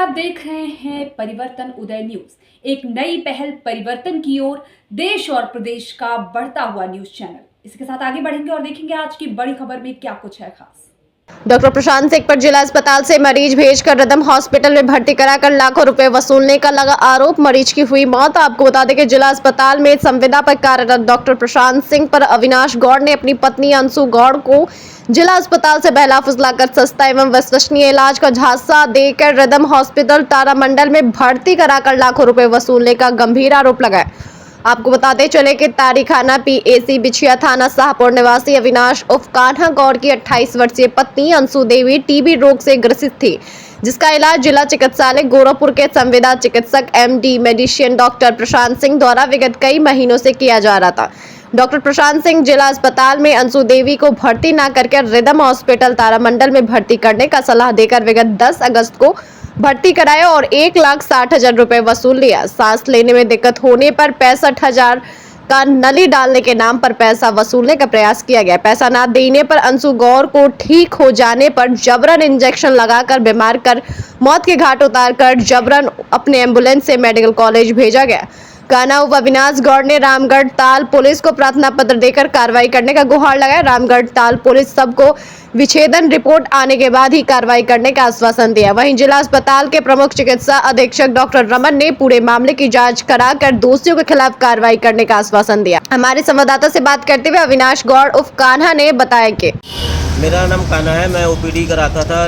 आप देख रहे हैं परिवर्तन उदय न्यूज, एक नई पहल परिवर्तन की ओर, देश और प्रदेश का बढ़ता हुआ न्यूज चैनल। इसके साथ आगे बढ़ेंगे और देखेंगे आज की बड़ी खबर में क्या कुछ है खास। डॉक्टर प्रशांत सिंह पर जिला अस्पताल से मरीज भेजकर रिदम हॉस्पिटल में भर्ती कराकर लाखों रुपए वसूलने का लगा आरोप। मरीज की हुई मौत। आपको बता दें कि जिला अस्पताल में संविदा पर कार्यरत डॉक्टर प्रशांत सिंह पर अविनाश गौड़ ने अपनी पत्नी अंशु गौड़ को जिला अस्पताल से बहला फुसलाकर सस्ता एवं विश्वसनीय इलाज का झांसा देकर रिदम हॉस्पिटल तारामंडल में भर्ती कराकर लाखों रुपए वसूलने का गंभीर आरोप लगाया। आपको बताते चले कि तारीखाना पीएसी बिछिया थाना शाहपुर निवासी अविनाश उर्फ कान्हा गौड़ की 28 वर्षीय पत्नी अंशु देवी टीबी रोग से ग्रसित थी, जिसका इलाज जिला चिकित्सालय गोरखपुर के संविदा चिकित्सक एमडी मेडिशियन डॉक्टर प्रशांत सिंह द्वारा विगत कई महीनों से किया जा रहा था। डॉक्टर प्रशांत सिंह जिला अस्पताल में अंशु देवी को भर्ती न करके रिदम हॉस्पिटल तारामंडल में भर्ती करने का सलाह देकर विगत 10 अगस्त को भर्ती कराया और 1,60,000 रुपए वसूल लिया। सांस लेने में दिक्कत होने पर 65,000 का नली डालने के नाम पर पैसा वसूलने का प्रयास किया गया। पैसा न देने पर अंशु गौड़ को ठीक हो जाने पर जबरन इंजेक्शन लगाकर बीमार कर मौत के घाट उतारकर जबरन अपने एम्बुलेंस से मेडिकल कॉलेज भेजा गया। कान्हा उर्फ अविनाश गौड़ ने रामगढ़ ताल पुलिस को प्रार्थना पत्र देकर कार्रवाई करने का गुहार लगाया। रामगढ़ ताल पुलिस सबको विच्छेदन रिपोर्ट आने के बाद ही कार्रवाई करने का आश्वासन दिया। वहीं जिला अस्पताल के प्रमुख चिकित्सा अधीक्षक डॉक्टर रमन ने पूरे मामले की जांच कराकर दोषियों के खिलाफ कार्रवाई करने का आश्वासन दिया। हमारे संवाददाता से बात करते हुए अविनाश गौड़ उर्फ कान्हा ने बताया कि मेरा नाम कान्हा है। मैं ओपीडी कराता था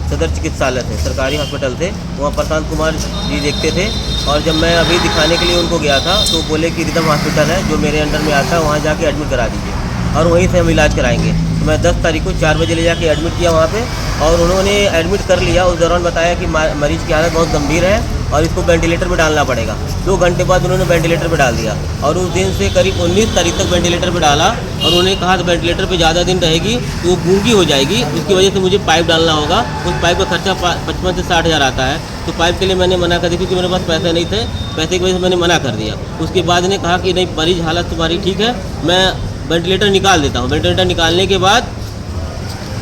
सदर चिकित्सालय से, सरकारी हॉस्पिटल से। वहाँ प्रशांत कुमार जी देखते थे और जब मैं अभी दिखाने के लिए उनको गया था तो बोले कि रिदम हॉस्पिटल है जो मेरे अंडर में आता है, वहाँ जाके एडमिट करा दीजिए और वहीं से हम इलाज कराएंगे। तो मैं 10 तारीख को 4 बजे ले जाके एडमिट किया वहाँ पे और उन्होंने एडमिट कर लिया। उस दौरान बताया कि मरीज़ की हालत बहुत गंभीर है और इसको वेंटिलेटर पे डालना पड़ेगा। 2 घंटे बाद उन्होंने वेंटिलेटर पे डाल दिया और उस दिन से करीब 19 तारीख तक वेंटिलेटर पे डाला और उन्होंने कहा कि वेंटिलेटर पे ज़्यादा दिन रहेगी तो वो गूंगी हो जाएगी, उसकी वजह से मुझे पाइप डालना होगा। उस पाइप का खर्चा 55 से 60,000 आता है। तो पाइप के लिए मैंने मना कर दिया क्योंकि मेरे पास पैसे नहीं थे। पैसे की वजह से मैंने मना कर दिया। उसके बाद ने कहा कि नहीं, मरीज हालत तुम्हारी ठीक है, मैं वेंटिलेटर निकाल देता हूँ। वेंटिलेटर निकालने के बाद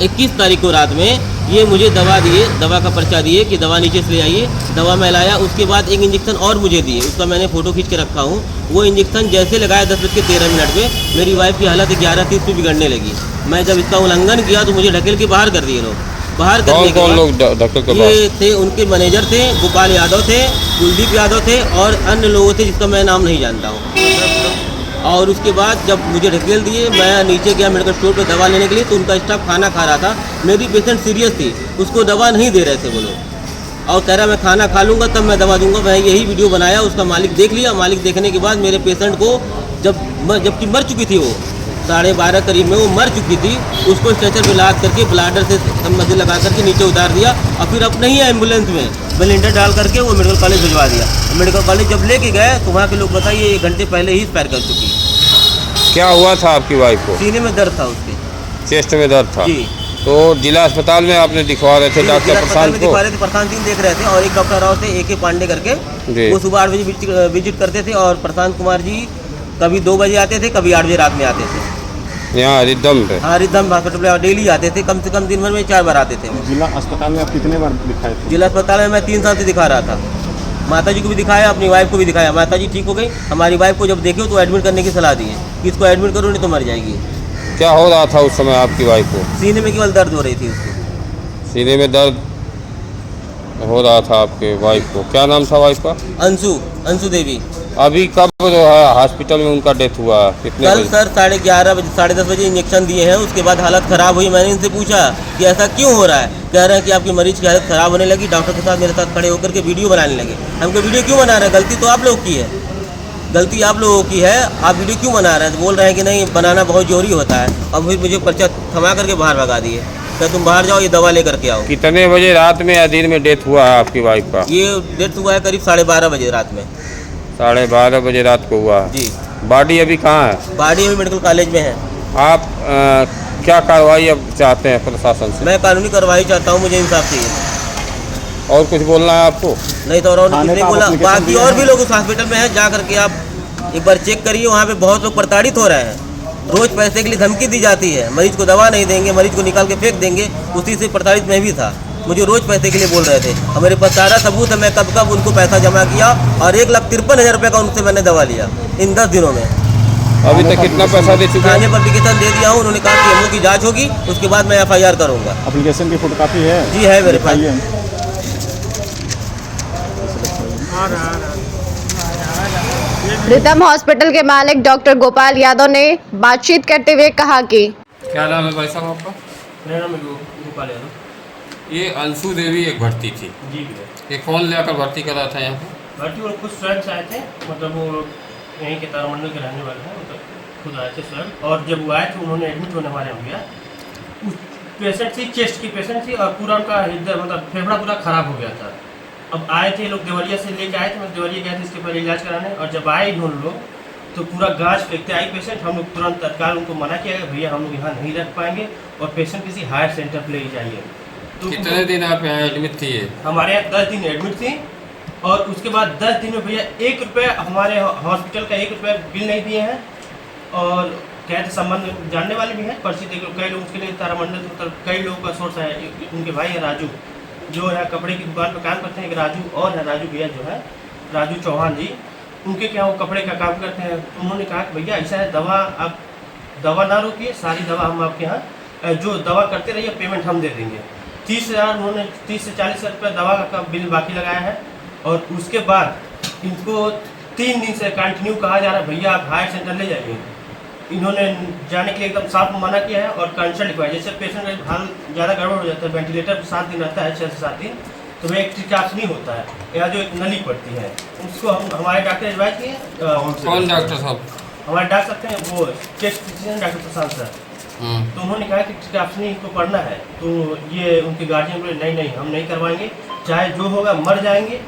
21 तारीख को रात में ये मुझे दवा दिए, दवा का पर्चा दिए कि दवा नीचे से ले आइए। दवा मैं लाया, उसके बाद एक इंजेक्शन और मुझे दिए, उसका मैंने फ़ोटो खींच के रखा हूँ। वो इंजेक्शन जैसे लगाया 10:13 पे मेरी वाइफ की हालत 11:30 पे बिगड़ने लगी। मैं जब इसका उल्लंघन किया तो मुझे ढकेल के बाहर कर दिए लोग। बाहर करने के बाद ये थे, उनके मैनेजर थे, गोपाल यादव थे, कुलदीप यादव थे और अन्य लोगों थे जिसका मैं नाम नहीं जानता हूँ। और उसके बाद जब मुझे ढकेल दिए, मैं नीचे गया मेडिकल स्टोर पे दवा लेने के लिए तो उनका स्टाफ खाना खा रहा था। मेरी पेशेंट सीरियस थी, उसको दवा नहीं दे रहे थे वो लोग और कह रहा मैं खाना खा लूँगा तब मैं दवा दूंगा। मैं यही वीडियो बनाया, उसका मालिक देख लिया। मालिक देखने के बाद मेरे पेशेंट को जबकि मर चुकी थी, वो 12:30 करीब में वो मर चुकी थी, उसको स्ट्रेचर पे लाद करके ब्लाडर से मध्य लगा करके नीचे उतार दिया और फिर अपने ही एम्बुलेंस में वेंटिलेटर डाल करके वो मेडिकल कॉलेज भिजवा दिया। मेडिकल कॉलेज जब लेके गए तो वहाँ के लोग बताइए 1 घंटे पहले ही एक्सपायर कर चुकी। क्या हुआ था आपकी वाइफ को? सीने में दर्द था, उसके चेस्ट में दर्द था जी। तो जिला अस्पताल में आपने दिखवा रहे थे डॉक्टर प्रशांत को? दिखवा रहे थे, प्रशांत सिंह देख रहे थे और एक डॉक्टर और थे AK पांडे करके, वो सुबह 8 बजे विजिट करते थे और प्रशांत कुमार जी कभी 2 बजे आते थे, कभी 8 बजे रात में आते थे यहाँ रिदम पे। हाँ, रिदम हॉस्पिटल पे डेली आते थे, कम से कम दिन भर में 4 बार आते थे। जिला अस्पताल में आप कितने बार दिखाए थे? जिला अस्पताल में मैं 3 साल से दिखा रहा था। माता जी को भी दिखाया, अपनी वाइफ को भी दिखाया। माता जी ठीक हो गई, हमारी वाइफ को जब देखी तो एडमिट करने की सलाह दी है कि इसको एडमिट करो नहीं तो मर जाएगी। क्या हो रहा था उस समय आपकी वाइफ को? सीने में केवल दर्द हो रही थी उसको। सीने में दर्द हो रहा था आपके वाइफ को। क्या नाम था वाइफ का? अंशु देवी। अभी कब जो है हॉस्पिटल में उनका डेथ हुआ? कितने कल बजे? सर 11:30 बजे 10:30 बजे इंजेक्शन दिए हैं। उसके बाद हालत ख़राब हुई। मैंने इनसे पूछा कि ऐसा क्यों हो रहा है? कह रहे हैं कि आपकी मरीज की हालत ख़राब होने लगी। डॉक्टर के साथ मेरे साथ खड़े होकर के वीडियो बनाने लगे। हमको वीडियो क्यों बना रहे हैं? गलती तो आप लोग की है, गलती आप लोगों की है। आप वीडियो क्यों बना रहे हैं? तो बोल रहे हैं कि नहीं, बनाना बहुत जरूरी होता है। अब फिर मुझे पर्चा थमा करके बाहर भगा दिए, क्या तुम बाहर जाओ, ये दवा लेकर के आओ। कितने बजे रात में या दिन में डेथ हुआ है आपकी वाइफ का? ये डेथ हुआ है करीब 12:30 बजे रात में। 12:30 बजे रात को हुआ जी। बॉडी अभी कहाँ है? बॉडी अभी मेडिकल कॉलेज में है। आप क्या कार्रवाई अब चाहते हैं प्रशासन से? मैं कानूनी कार्रवाई चाहता हूँ, मुझे इंसाफ चाहिए। और कुछ बोलना है आपको? नहीं तो और कुछ नहीं बोला। बाकी और भी लोग उस हॉस्पिटल में हैं, जा करके आप एक बार चेक करिए। वहाँ पे बहुत लोग प्रताड़ित हो रहे हैं। रोज पैसे के लिए धमकी दी जाती है, मरीज को दवा नहीं देंगे, मरीज को निकाल के फेंक देंगे। उसी से प्रताड़ित मैं भी था। मुझे रोज़ पैसे के लिए बोल रहे थे और मेरे पास सारा सबूत है। मैं कब कब उनको पैसा जमा किया और 1,53,000 रुपये का उनसे मैंने दवा लिया इन 10 दिनों में। अभी तक कितना पैसा दे चुके थाने हैं? पर एप्लीकेशन दे दिया हूँ। उन्होंने कहा कि हम लोग की जाँच होगी, उसके बाद मैं FIR करूँगा। एप्लीकेशन की फोटोकॉपी है? जी है मेरे पास। दिखाइए। रिदम हॉस्पिटल के मालिक डॉक्टर गोपाल यादव ने बातचीत करते हुए कहा कि क्या नाम है भाई साहब आपका? मेरा नाम गोपाल यादव। ये अंशु देवी एक भर्ती थी, जी भैया। ये कौन लेकर भर्ती करा था यहाँ पे? भर्ती और कुछ फ्रेंड्स आए थे, मतलब वो यहीं के तारामंडल के रहने वाले हैं, मतलब खुद आए थे स्वयं। और जब वो आए थे उन्होंने एडमिट होने हमारे यहाँ गया। उस पेशेंट थी, चेस्ट की पेशेंट थी और पूरा उनका हृदय मतलब फेफड़ा पूरा ख़राब हो गया था। अब आए थे लोग देवरिया से लेके आए थे, मैं देवरिया गया था इसके पहले इलाज कराने। और जब आए इन्होंने लोग तो पूरा गाज फेंकते आई पेशेंट। हम लोग तुरंत तत्काल उनको मना किया भैया हम लोग यहाँ नहीं रख पाएंगे और पेशेंट किसी हायर सेंटर पर ले जाइए। तो कितने दिन आप यहाँ एडमिट थी? हमारे यहाँ 10 दिन एडमिट थी और उसके बाद 10 दिन में भैया 1 रुपये हमारे हॉस्पिटल का 1 रुपये बिल नहीं दिए हैं। और कहते संबंध जानने वाले भी हैं, परिचित कई लोग उसके लिए तारामंडल मतलब कई लोगों का सोर्स है। उनके भाई है राजू, जो है कपड़े की दुकान पर काम करते हैं। एक राजू और है, राजू भैया जो है राजू चौहान जी, उनके क्या वो कपड़े का काम करते हैं। उन्होंने कहा कि भैया ऐसा है, दवा आप दवा ना रोकिए, सारी दवा हम आपके यहाँ जो दवा करते रहिए पेमेंट हम दे देंगे। 30,000 उन्होंने 30 से 40,000 रुपये दवा का बिल बाकी लगाया है। और उसके बाद इनको 3 दिन से कंटिन्यू कहा जा रहा है भैया आप हायर सेंटर ले जाइए। इन्होंने जाने के लिए एकदम साफ मना किया है और कंसल्ट लिखवाया। जैसे पेशेंट का हाल ज़्यादा गड़बड़ हो जाता है, वेंटिलेटर पर 7 दिन रहता है, 6 से 7 दिन, तो वह एक ट्रिकाप्सनी होता है या जो एक नली पड़ती है, उसको हम हमारे डॉक्टर एडवाइज किए। कौन डॉक्टर साहब? हमारे डॉक्टर सकते हैं वो चेस्ट फिजिशियन डॉक्टर प्रशांत सर। तो उन्होंने कहा कि ट्रिकाप्सनी को पढ़ना है। तो ये उनके गार्जियन बोले नहीं नहीं हम नहीं करवाएंगे, चाहे जो होगा मर जाएंगे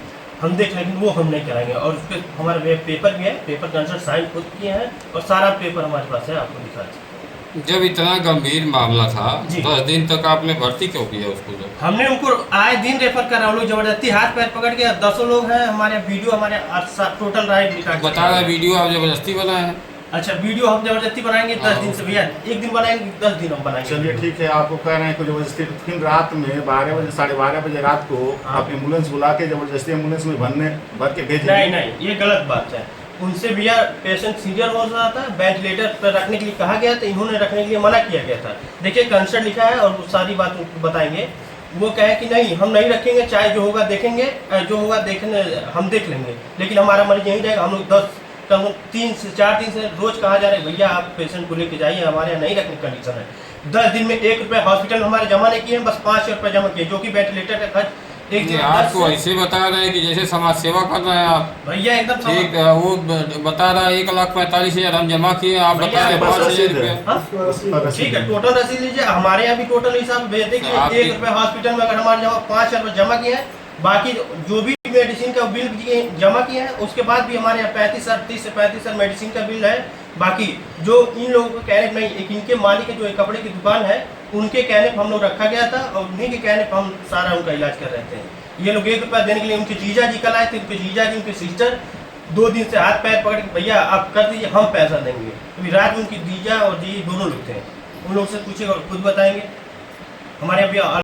हम देख, लेकिन वो हम नहीं कराएंगे। और उस पर हमारे पेपर भी है, पेपर कंसल्ट साइन खुद किए हैं और सारा पेपर हमारे पास है, आपको दिखा दें। जब इतना गंभीर मामला था, जी। 10 दिन तक आपने भर्ती क्यों किया उसको? जब हमने उनको आए दिन रेफर करा, हम लोग जबरदस्ती हाथ पैर पकड़ के 10 लोग हैं हमारे वीडियो, हमारे टोटल राइड बता रहा वीडियो आप जबरदस्ती बनाए हैं। अच्छा वीडियो हम जबरदस्ती बनाएंगे 10 दिन से भैया, एक दिन बनाएंगे 10 दिन हम बनाएंगे। चलिए ठीक है, आपको कह रहे हैं कि जबरदस्ती फिर रात में 12 बजे 12:30 बजे रात को आप एम्बुलेंस बुला के जबरदस्ती एम्बुलेंस में भर के भेज नहीं नहीं ये गलत बात है। उनसे भैया पेशेंट सीरियस हो रहा था, वेंटिलेटर पर रखने के लिए कहा गया था, इन्होंने रखने के लिए मना किया गया था। देखिए कंसर्ट लिखा है और वो सारी बात उनको बताएंगे। वो कहे कि नहीं हम नहीं रखेंगे, चाहे जो होगा देखेंगे, जो होगा देखने हम देख लेंगे, लेकिन हमारा मरीज यहीं जाएगा। हम लोग 3 से 4 दिन से रोज कहा जा रहा है भैया आप पेशेंट को लेके जाइए, हमारे यहाँ नहीं रखने की कंडीशन है। 10 दिन में 1 रुपये हॉस्पिटल हमारे जमा नहीं किए हैं, बस 5 रुपये जमा किए, जो कि वेंटिलेटर का खर्च एक दिन आपको ऐसे बता रहे हैं कि जैसे समाज सेवा कर रहे हैं आप। भैया एकदम ठीक है, वो बता रहा है 1,45,000 हम जमा किए, आप बता रहे हैं 5,000 रुपये। ठीक है टोटल रसीद लीजिए, हमारे यहाँ भी टोटल हिसाब भेज देंगे। 1 रुपये हॉस्पिटल में अगर हमारे जमा 5 रुपये जमा किए हैं, बाकी जो भी मेडिसिन का बिल जमा किया है उसके बाद भी हमारे यहाँ 30 से 35 मेडिसिन का बिल है। बाकी जो इन लोगों को कहने नहीं, एक इनके मालिक जो कपड़े की दुकान है उनके कहने पर हम लोग रखा गया था और उन्हीं के कहने पर हम सारा उनका इलाज कर रहे थे। ये लोग 1 रुपया देने के लिए उनके जीजा जी कल आए थे, उनके जीजा जी उनके सिस्टर 2 दिन से हाथ पैर पकड़ के भैया आप कर दीजिए हम पैसा देंगे। अभी रात में उनकी जीजा और जी दोनों लोग थे, उन लोग से पूछेगा और खुद बताएंगे। हमारे अभी